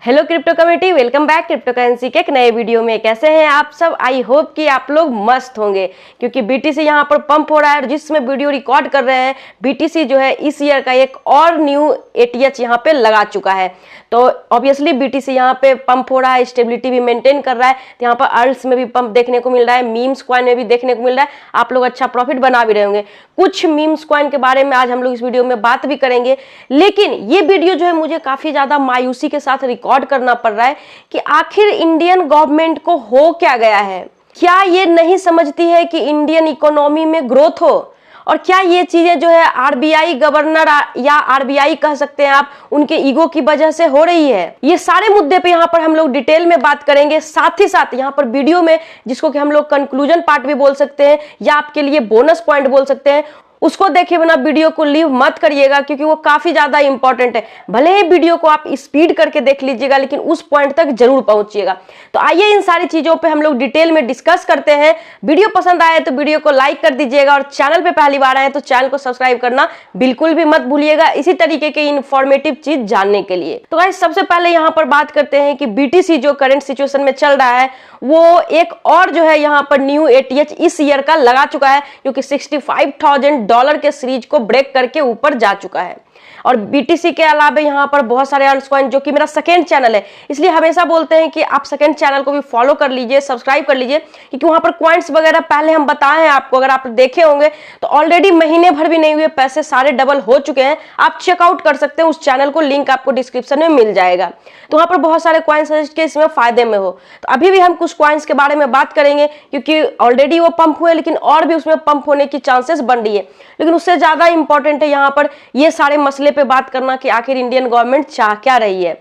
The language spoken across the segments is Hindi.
Hello crypto community, welcome back crypto currency के एक नए वीडियो में। कैसे हैं आप सब? आई होप कि आप लोग मस्त होंगे, क्योंकि बीटीसी यहाँ पर पंप हो रहा है और जिसमें वीडियो रिकॉर्ड कर रहे हैं बीटीसी जो है इस ईयर का एक और न्यू एटीएच यहाँ पे लगा चुका है। तो ऑब्वियसली बीटीसी यहाँ पे पंप हो रहा है, स्टेबिलिटी भी मेंटेन कर रहा है। तो यहाँ पर अर्ल्स में भी पंप देखने को मिल रहा है, मीम्स कॉइन में भी देखने को मिल रहा है। आप लोग अच्छा प्रॉफिट बना भी रहे होंगे। कुछ मीम्स कॉइन के बारे में आज हम लोग इस वीडियो में बात भी करेंगे, लेकिन ये वीडियो जो है मुझे काफी ज्यादा मायूसी के साथ रिकॉर्ड करना पड़ रहा है कि आखिर इंडियन गवर्नमेंट को हो क्या गया है। क्या ये नहीं समझती है कि इंडियन इकोनॉमी में ग्रोथ हो, और क्या ये चीजें जो है आरबीआई गवर्नर या आरबीआई कह सकते हैं आप, उनके ईगो की वजह से हो रही है? ये सारे मुद्दे पे यहाँ पर हम लोग डिटेल में बात करेंगे। साथ ही साथ यहाँ पर वीडियो में, जिसको कि हम लोग कंक्लूजन पार्ट भी बोल सकते हैं या आपके लिए बोनस पॉइंट बोल सकते हैं, उसको देखे बिना वीडियो को लीव मत करिएगा, क्योंकि वो काफी ज्यादा इंपॉर्टेंट है। भले ही वीडियो को आप स्पीड करके देख लीजिएगा, लेकिन उस पॉइंट तक जरूर पहुंचिएगा। तो आइए इन सारी चीजों पे हम लोग डिटेल में डिस्कस करते हैं। वीडियो पसंद आए तो वीडियो को लाइक कर दीजिएगा, और चैनल पे पहली बार आए तो चैनल को सब्सक्राइब करना बिल्कुल भी मत भूलिएगा, इसी तरीके के इंफॉर्मेटिव चीज जानने के लिए। तो गाइस, सबसे पहले यहाँ पर बात करते हैं कि बीटीसी जो करंट सिचुएशन में चल रहा है, वो एक और जो है यहाँ पर न्यू एटीएच इस ईयर का लगा चुका है, जो कि $65,000 के सीरीज को ब्रेक करके ऊपर जा चुका है। और बीटीसी के अलावा यहाँ पर बहुत सारे अर्ल्स कॉइन, जो कि मेरा सेकंड चैनल है, इसलिए हमेशा बोलते हैं कि आप सेकंड चैनल को भी फॉलो कर लीजिए, सब्सक्राइब कर लीजिए, क्योंकि वहां पर कॉइन्स वगैरह पहले हम बताए हैं आपको। अगर आप देखे होंगे तो ऑलरेडी महीने भर भी नहीं हुए पैसे सारे डबल हो चुके हैं। आप चेकआउट कर सकते हैं उस चैनल को, लिंक आपको डिस्क्रिप्शन में मिल जाएगा। तो वहां पर बहुत सारे कॉइन्स सजेस्ट के इसमें फायदे में हो। तो अभी भी हम कुछ कॉइन्स के बारे में बात करेंगे, क्योंकि ऑलरेडी वो पंप हुए, लेकिन और भी उसमें पंप होने की चांसेस बन रही है। लेकिन उससे ज्यादा इंपॉर्टेंट है यहाँ पर ये सारे मसले पे बात करना कि आखिर इंडियन गवर्नमेंट चाह क्या रही है।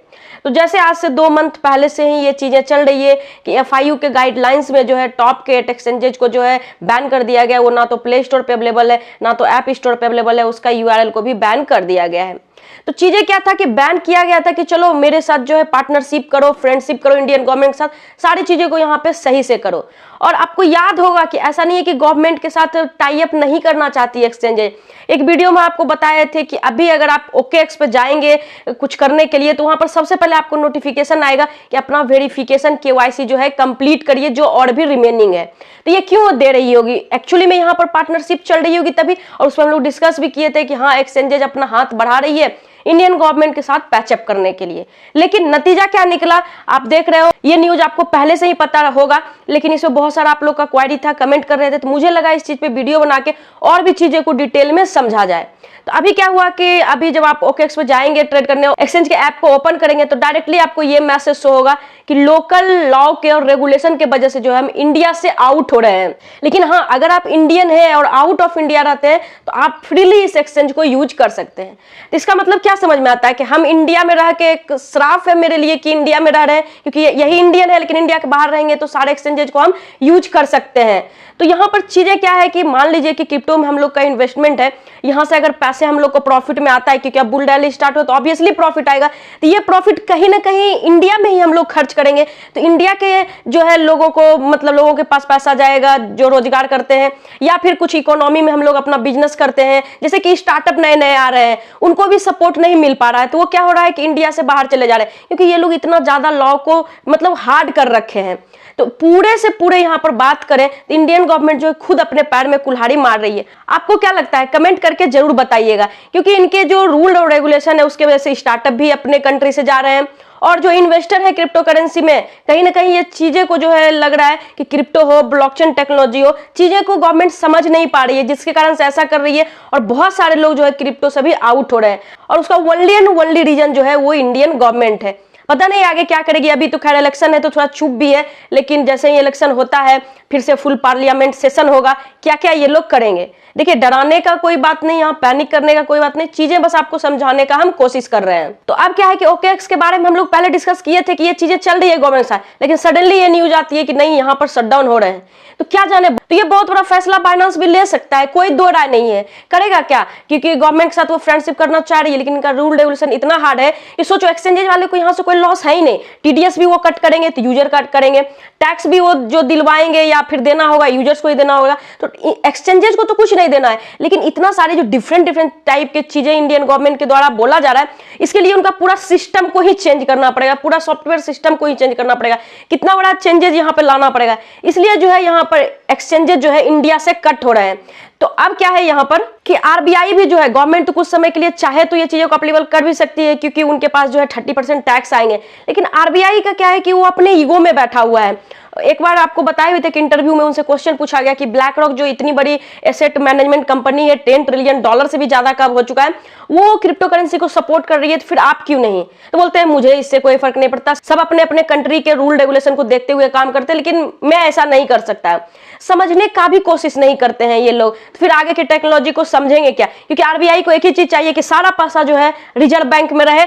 तो जैसे आज से 2 मंथ पहले से ही ये चीजें चल रही है कि एफआईयू के गाइडलाइंस में जो है टॉप के एक्सचेंजेज को जो है बैन कर दिया गया। वो ना तो प्ले स्टोर पे अवेलेबल है, ना तो ऐप स्टोर पे अवेलेबल है, उसका यूआरएल को भी बैन कर दिया गया है। तो चीजें क्या था कि बैन किया गया था कि चलो मेरे साथ जो है पार्टनरशिप करो, फ्रेंडशिप करो इंडियन गवर्नमेंट के साथ, सारी चीजों को यहाँ पे सही से करो। और आपको याद होगा कि ऐसा नहीं है कि गवर्नमेंट के साथ टाई अप नहीं करना चाहती एक्सचेंजेज। एक वीडियो में आपको बताए थे कि अभी अगर आप OKX पे जाएंगे कुछ करने के लिए, तो वहां पर सबसे पहले आपको नोटिफिकेशन आएगा कि अपना वेरिफिकेशन KYC जो है कंप्लीट करिए, जो और भी रिमेनिंग है। तो ये क्यों दे रही होगी? एक्चुअली में यहाँ पर पार्टनरशिप चल रही होगी तभी, और उसमें हम लोग डिस्कस भी किए थे कि हाँ, एक्सचेंजेज अपना हाथ बढ़ा रही है इंडियन गवर्नमेंट के साथ पैचअप करने के लिए। लेकिन नतीजा क्या निकला आप देख रहे हो। ये न्यूज आपको पहले से ही पता होगा, लेकिन इसमें बहुत सारा आप लोग का क्वेरी था, कमेंट कर रहे थे, तो मुझे लगा इस चीज पे वीडियो बना के और भी चीजें को डिटेल में समझा जाए। तो अभी क्या हुआ कि अभी जब आप OKX पे जाएंगे ट्रेड करने, एक्सचेंज के ऐप को ओपन करेंगे, तो डायरेक्टली आपको ये मैसेज शो होगा कि लोकल लॉ के और रेगुलेशन के वजह से जो है हम इंडिया से आउट हो रहे हैं। लेकिन हाँ, अगर आप इंडियन है और आउट ऑफ इंडिया रहते हैं तो आप फ्रीली इस एक्सचेंज को यूज कर सकते हैं। तो इसका मतलब क्या समझ में आता है कि हम इंडिया में रह के, एक श्राप है मेरे लिए कि इंडिया में रह रहे हैं, क्योंकि यही इंडियन है, लेकिन इंडिया के बाहर रहेंगे तो सारे एक्सचेंजेज को हम यूज कर सकते हैं। तो यहाँ पर चीजें क्या है कि मान लीजिए कि क्रिप्टो में हम लोग का इन्वेस्टमेंट है, यहाँ से अगर पैसे हम लोग को प्रॉफिट में आता है, क्योंकि अब बुल रैली स्टार्ट हो तो ऑब्वियसली प्रॉफिट आएगा। तो ये प्रॉफिट कहीं ना कहीं इंडिया में ही हम लोग खर्च करेंगे, तो इंडिया के जो है लोगों को, मतलब लोगों के पास पैसा जाएगा जो रोजगार करते हैं, या फिर कुछ इकोनॉमी में हम लोग अपना बिजनेस करते हैं, जैसे कि स्टार्टअप नए नए आ रहे हैं, उनको भी सपोर्ट नहीं मिल पा रहा है। तो वो क्या हो रहा है कि इंडिया से बाहर चले जा रहे हैं, क्योंकि ये लोग इतना ज्यादा लॉ को मतलब हार्ड कर रखे हैं। तो पूरे से पूरे यहाँ पर बात करें तो इंडियन गवर्नमेंट जो है खुद अपने पैर में कुल्हाड़ी मार रही है। आपको क्या लगता है? कमेंट करके जरूर बताइएगा, क्योंकि इनके जो रूल और रेगुलेशन है उसके वजह से स्टार्टअप भी अपने कंट्री से जा रहे हैं, और जो इन्वेस्टर है क्रिप्टो करेंसी में, कहीं ना कहीं ये चीजें को जो है लग रहा है कि क्रिप्टो हो, ब्लॉकचेन टेक्नोलॉजी हो, चीजें को गवर्नमेंट समझ नहीं पा रही है, जिसके कारण से ऐसा कर रही है। और बहुत सारे लोग जो है क्रिप्टो से भी आउट हो रहे हैं, और उसका ओनली एंड ओनली रीजन जो है वो इंडियन गवर्नमेंट है। पता नहीं आगे क्या करेगी। अभी तो खैर इलेक्शन है तो थोड़ा चुप भी है, लेकिन जैसे ही इलेक्शन होता है फिर से फुल पार्लियामेंट सेशन होगा, क्या क्या ये लोग करेंगे। देखिए, डराने का कोई बात नहीं, यहाँ पैनिक करने का कोई बात नहीं, चीजें बस आपको समझाने का हम कोशिश कर रहे हैं। तो अब क्या है कि OKX के बारे में हम लोग पहले डिस्कस किए थे कि ये चीजें चल रही है गवर्नमेंट के साथ, लेकिन सडनली ये न्यूज आती है कि नहीं, यहाँ पर शटडाउन हो रहे हैं। तो क्या जाने, तो ये बहुत बड़ा फैसला बाइनेंस भी ले सकता है, कोई दो राय नहीं है। करेगा क्या? क्योंकि गवर्नमेंट के साथ वो फ्रेंडशिप करना चाह रही है, लेकिन इनका रूल रेगुलेशन इतना हार्ड है कि सोचो एक्सचेंजेज वाले को यहाँ से कोई लॉस है ही नहीं। टीडीएस भी वो कट करेंगे तो यूजर कट करेंगे, टैक्स भी वो जो दिलवाएंगे या फिर देना होगा यूजर्स को ही देना होगा, तो एक्सचेंजेस को तो कुछ नहीं देना है। लेकिन इतना सारे जो डिफरेंट टाइप के चीजें इंडियन गवर्नमेंट के द्वारा बोला जा रहा है, इसके लिए उनका पूरा सिस्टम को ही चेंज करना पड़ेगा, पूरा सॉफ्टवेयर सिस्टम को ही चेंज करना पड़ेगा, कितना बड़ा चेंजेस यहाँ पे लाना पड़ेगा। इसलिए जो है यहाँ पर एक्सचेंजेस जो है इंडिया से कट हो रहे हैं। तो अब क्या है यहाँ पर कि आरबीआई भी जो है, गवर्नमेंट तो कुछ समय के लिए चाहे तो ये चीजों को अप्लीकेबल कर भी सकती है, क्योंकि उनके पास जो है 30% टैक्स आएंगे। लेकिन आरबीआई का क्या है कि वो अपने ईगो में बैठा हुआ है। एक बार आपको बताए हुए थे कि इंटरव्यू में उनसे क्वेश्चन पूछा गया कि ब्लैक रॉक जो इतनी बड़ी एसेट मैनेजमेंट कंपनी है, $10 ट्रिलियन से भी ज्यादा का हो चुका है, वो क्रिप्टो करेंसी को सपोर्ट कर रही है, तो फिर आप क्यों नहीं? तो बोलते हैं मुझे इससे कोई फर्क नहीं पड़ता, सब अपने अपने कंट्री के रूल रेगुलेशन को देखते हुए काम करते हैं, लेकिन मैं ऐसा नहीं कर सकता। समझने का भी कोशिश नहीं करते हैं ये लोग, तो फिर आगे की टेक्नोलॉजी को समझेंगे क्या? क्योंकि आरबीआई को एक ही चीज चाहिए कि सारा पैसा जो है रिजर्व बैंक में रहे,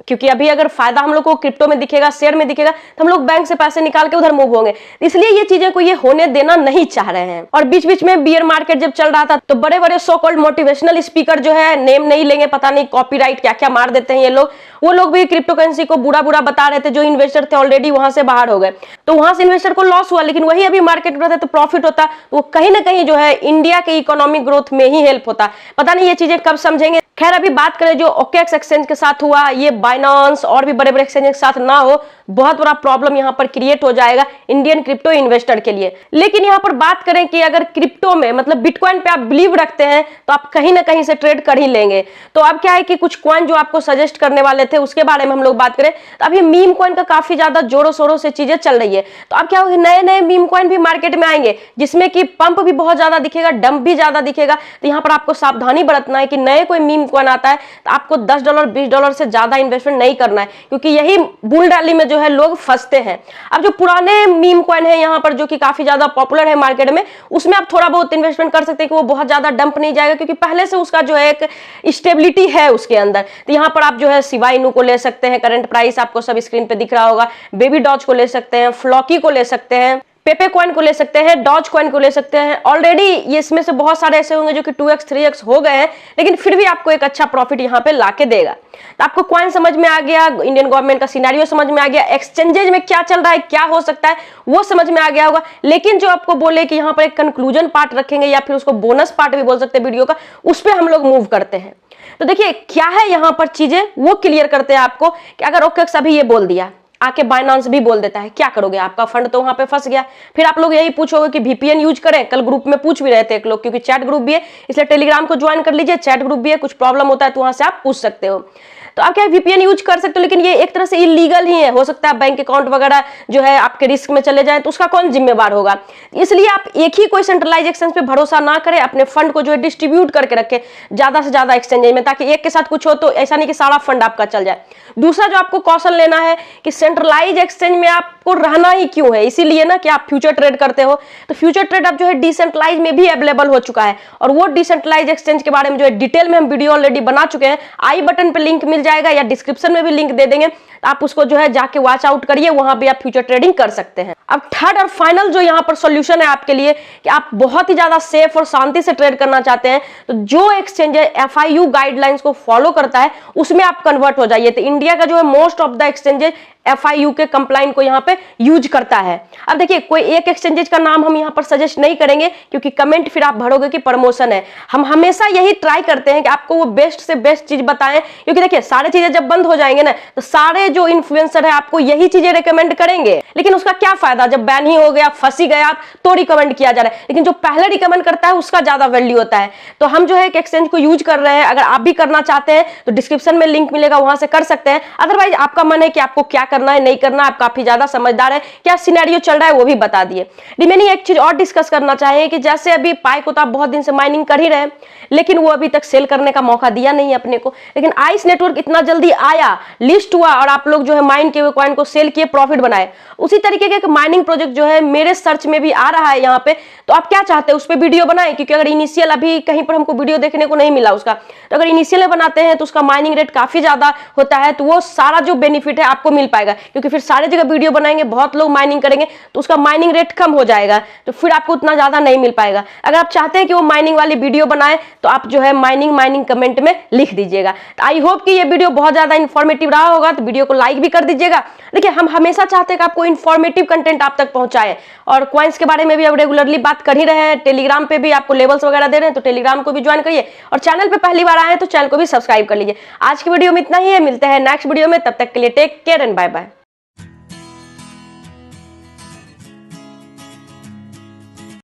क्योंकि अभी अगर फायदा हम लोग को क्रिप्टो में दिखेगा, शेयर में दिखेगा, तो हम लोग बैंक से पैसे निकाल के उधर मूव होंगे। इसलिए ये चीजें को ये होने देना नहीं चाह रहे हैं। और बीच बीच में बियर मार्केट जब चल रहा था, तो बड़े बड़े सो कॉल्ड मोटिवेशनल स्पीकर जो है, नेम नहीं लेंगे, पता नहीं कॉपीराइट क्या क्या मार देते हैं ये लोग, वो लोग भी क्रिप्टो करेंसी को बुरा बुरा बता रहे थे। जो इन्वेस्टर थे ऑलरेडी वहां से बाहर हो गए, तो वहां से इन्वेस्टर को लॉस हुआ, लेकिन वही अभी मार्केट में रहता तो प्रॉफिट होता। वो कहीं ना कहीं जो है इंडिया के इकोनॉमिक ग्रोथ में ही हेल्प होता। पता नहीं ये चीजें कब समझेंगे। खैर अभी बात करें जो ओकेएक्स एक्सचेंज के साथ हुआ, ये बाइनांस और भी बड़े बड़े एक्सचेंज के साथ ना हो, बहुत बड़ा प्रॉब्लम यहां पर क्रिएट हो जाएगा इंडियन क्रिप्टो इन्वेस्टर के लिए। लेकिन यहां पर बात करें कि अगर क्रिप्टो में मतलब बिटकॉइन पे आप बिलीव रखते हैं, तो आप कहीं ना कहीं से ट्रेड कर ही लेंगे। तो अब क्या है कि कुछ कॉइन जो आपको सजेस्ट करने वाले थे, उसके बारे में हम लोग बात करें, तो अभी मीम कॉइन का काफी ज्यादा जोरों शोरों से चीजें चल रही है। तो अब क्या होगा, नए नए मीम कॉइन भी मार्केट में आएंगे, जिसमें कि पंप भी बहुत ज्यादा दिखेगा, डंप भी ज्यादा दिखेगा। तो यहाँ पर आपको सावधानी बरतना है कि नए कोई मीम कॉइन आता है तो आपको $10 $20 से ज्यादा इन्वेस्टमेंट नहीं करना है, क्योंकि यही बुल रैली में जो है लोग फंसते हैं। अब जो पुराने मीम कॉइन है यहाँ पर, जो कि काफी ज्यादा पॉपुलर है मार्केट में, उसमें आप थोड़ा बहुत इन्वेस्टमेंट कर सकते हैं कि वो बहुत ज्यादा डंप नहीं जाएगा, क्योंकि पहले से उसका जो है एक स्टेबिलिटी है उसके अंदर। तो यहाँ पर आप जो है शिबा इनू को ले सकते हैं, करंट प्राइस आपको सब स्क्रीन पे दिख रहा होगा, बेबी डॉज को ले सकते हैं, फ्लॉकी को ले सकते हैं, पेपे कॉइन को ले सकते हैं, डॉज कॉइन को ले सकते हैं। ऑलरेडी ये इसमें से बहुत सारे ऐसे होंगे जो कि 2x 3x हो गए हैं, लेकिन फिर भी आपको एक अच्छा प्रॉफिट यहाँ पे लाके देगा। तो आपको कॉइन समझ में आ गया, इंडियन गवर्नमेंट का सिनेरियो समझ में आ गया, एक्सचेंजेज में क्या चल रहा है, क्या हो सकता है, वो समझ में आ गया होगा। लेकिन जो आपको बोले कि यहाँ पर एक कंक्लूजन पार्ट रखेंगे, या फिर उसको बोनस पार्ट भी बोल सकते हैं वीडियो का, उस पर हम लोग मूव करते हैं। तो देखिए क्या है यहाँ पर चीजें, वो क्लियर करते हैं आपको कि अगर ओकेएक्स अभी ये बोल दिया, आके बाइनांस भी बोल देता है, क्या करोगे? आपका फंड तो वहां पे फंस गया। फिर आप लोग यही पूछोगे कि वीपीएन यूज करें। कल ग्रुप में पूछ भी रहे थे एक लोग, क्योंकि चैट ग्रुप भी है, इसलिए टेलीग्राम को ज्वाइन कर लीजिए, चैट ग्रुप भी है, कुछ प्रॉब्लम होता है तो वहां से आप पूछ सकते हो। तो आप क्या वीपीएन यूज कर सकते हो, लेकिन ये एक तरह से इलीगल ही है। हो सकता है बैंक अकाउंट वगैरह जो है आपके रिस्क में चले जाए, तो उसका कौन जिम्मेवार होगा? इसलिए आप एक ही कोई सेंट्रलाइज एक्सचेंज पे भरोसा ना करें, अपने फंड को जो है डिस्ट्रीब्यूट करके रखें ज्यादा से ज्यादा एक्सचेंज में, ताकि एक के साथ कुछ हो तो ऐसा नहीं कि सारा फंड आपका चल जाए। दूसरा जो आपको कौशल लेना है कि सेंट्रलाइज एक्सचेंज में आपको रहना ही क्यों है, इसीलिए ना कि आप फ्यूचर ट्रेड करते हो। तो फ्यूचर ट्रेड अब जो है डिसेंट्रलाइज में भी अवेलेबल हो चुका है, और वो डिसेंट्रलाइज एक्सचेंज के बारे में जो है डिटेल में हम वीडियो ऑलरेडी बना चुके हैं। आई बटन पे लिंक मिल जाएगा या डिस्क्रिप्शन में भी लिंक दे देंगे, तो आप उसको जो है जाके वॉच आउट करिए, वहां भी आप फ्यूचर ट्रेडिंग कर सकते हैं। अब थर्ड और फाइनल जो यहाँ पर सॉल्यूशन है आपके लिए कि आप बहुत ही ज्यादा सेफ और शांति से ट्रेड करना चाहते हैं, तो जो एक्सचेंज FIU गाइडलाइंस को फॉलो करता है उसमें आप कन्वर्ट हो जाइए। तो इंडिया का जो है most of the exchanges FIU के कंप्लाइन को यहाँ पे यूज करता है। अब देखिए कोई एक एक्सचेंजेज का नाम हम यहाँ पर सजेस्ट नहीं करेंगे, क्योंकि कमेंट फिर आप भरोगे कि प्रमोशन है। हम हमेशा यही ट्राई करते हैं कि आपको वो बेस्ट से बेस्ट चीज बताएं, क्योंकि देखिए सारे चीजें जब बंद हो जाएंगे ना, तो सारे जो इन्फ्लुएंसर है आपको यही चीजें रिकमेंड करेंगे, लेकिन उसका क्या फायदा जब बैन ही हो गया, फंसी गया आप, तो रिकमेंड किया जा रहा है। लेकिन जो पहले रिकमेंड करता है उसका ज्यादा वैल्यू होता है। तो हम जो है एक एक्सचेंज को यूज कर रहे हैं, अगर आप भी करना चाहते हैं तो डिस्क्रिप्शन में लिंक मिलेगा, वहां से कर सकते हैं। अदरवाइज आपका मन है कि आपको क्या करना है नहीं करना, आप काफी ज्यादा समझदार है, क्या सिनेरियो चल रहा है वो भी बता दिए। रिमेनिंग एक चीज और डिस्कस करना चाहिए कि जैसे अभी पाई को तो आप बहुत दिन से माइनिंग कर ही रहे, लेकिन वो अभी तक सेल करने का मौका दिया नहीं अपने को। लेकिन आइस नेटवर्क इतना जल्दी आया, लिस्ट हुआ, और आप लोग जो है माइन किए हुए कॉइन को सेल किए, प्रॉफिट बनाए। उसी तरीके का एक माइनिंग प्रोजेक्ट जो है मेरे सर्च में भी आ रहा है यहाँ पे। तो आप क्या चाहते हैं उस पर वीडियो बनाए, क्योंकि अगर इनिशियल अभी कहीं पर हमको वीडियो देखने को नहीं मिला उसका, तो अगर इनिशियल में बनाते हैं तो उसका माइनिंग रेट काफी ज्यादा होता है, तो वो सारा जो बेनिफिट है आपको मिल पाएगा। क्योंकि फिर सारे जगह वीडियो बनाएंगे, बहुत लोग माइनिंग करेंगे, तो उसका माइनिंग रेट कम हो जाएगा, तो फिर आपको उतना ज्यादा नहीं मिल पाएगा। अगर आप चाहते हैं कि वो माइनिंग वाली वीडियो बनाए, तो आप जो है माइनिंग कमेंट में लिख दीजिएगा। तो आई होप कि ये वीडियो बहुत ज्यादा इंफॉर्मेटिव रहा होगा। तो वीडियो को लाइक भी कर दीजिएगा। देखिए हम हमेशा चाहते हैं कि आपको इन्फॉर्मेटिव कंटेंट आप तक पहुंचाए, और कॉइन्स के बारे में भी अब रेगुलरली बात कर ही रहे हैं। टेलीग्राम पे भी आपको लेवल्स वगैरह दे रहे हैं, तो टेलीग्राम को भी ज्वाइन करिए, और चैनल पे पहली बार आए हैं तो चैनल को भी सब्सक्राइब कर लीजिए। आज की वीडियो में इतना ही है, मिलते हैं नेक्स्ट वीडियो में, तब तक के लिए take care and bye bye.